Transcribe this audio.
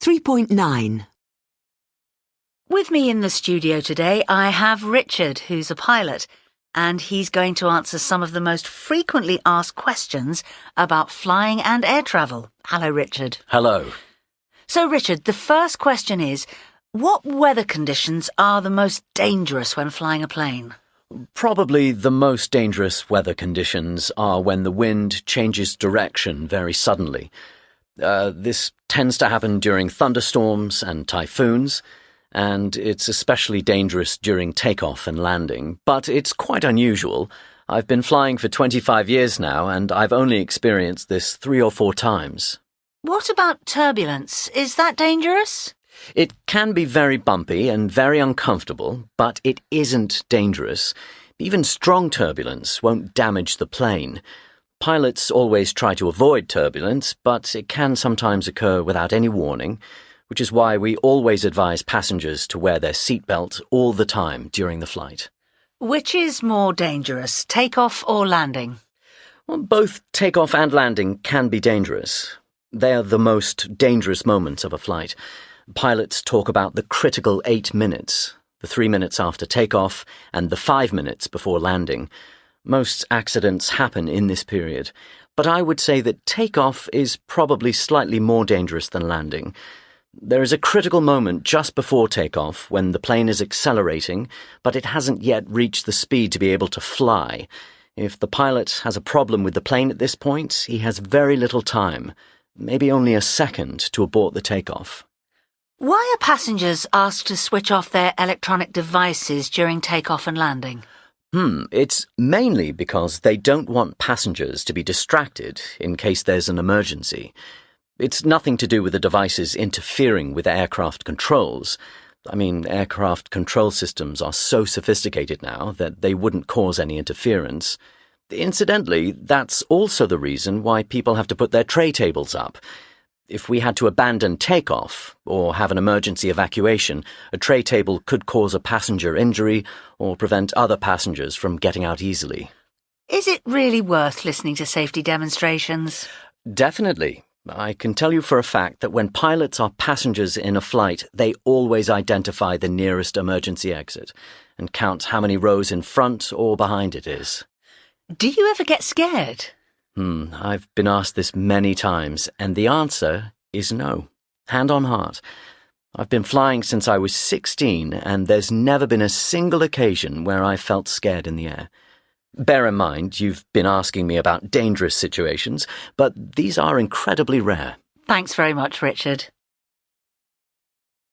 3.9. With me in the studio today, I have Richard, who's a pilot, and he's going to answer some of the most frequently asked questions about flying and air travel. Hello, Richard. Hello. So, Richard, the first question is, what weather conditions are the most dangerous when flying a plane? Probably the most dangerous weather conditions are when the wind changes direction very suddenly. This tends to happen during thunderstorms and typhoons, and it's especially dangerous during takeoff and landing. But it's quite unusual. I've been flying for 25 years now, and I've only experienced this 3 or 4 times. What about turbulence? Is that dangerous? It can be very bumpy and very uncomfortable, but it isn't dangerous. Even strong turbulence won't damage the plane. Pilots always try to avoid turbulence, but it can sometimes occur without any warning, which is why we always advise passengers to wear their seatbelt all the time during the flight. Which is more dangerous, takeoff or landing? Well, both takeoff and landing can be dangerous. They are the most dangerous moments of a flight. Pilots talk about the critical 8 minutes, the 3 minutes after takeoff and the 5 minutes before landing. Most accidents happen in this period, but I would say that takeoff is probably slightly more dangerous than landing. There is a critical moment just before takeoff when the plane is accelerating, but it hasn't yet reached the speed to be able to fly. If the pilot has a problem with the plane at this point, he has very little time, maybe only a second, to abort the takeoff. Why are passengers asked to switch off their electronic devices during takeoff and landing? It's mainly because they don't want passengers to be distracted in case there's an emergency. It's nothing to do with the devices interfering with aircraft controls. I mean, aircraft control systems are so sophisticated now that they wouldn't cause any interference. Incidentally, that's also the reason why people have to put their tray tables up. If we had to abandon takeoff or have an emergency evacuation, a tray table could cause a passenger injury or prevent other passengers from getting out easily. Is it really worth listening to safety demonstrations? Definitely. I can tell you for a fact that when pilots are passengers in a flight, they always identify the nearest emergency exit and count how many rows in front or behind it is. Do you ever get scared? I've been asked this many times, and the answer is no. Hand on heart. I've been flying since I was 16, and there's never been a single occasion where I felt scared in the air. Bear in mind, you've been asking me about dangerous situations, but these are incredibly rare. Thanks very much, Richard.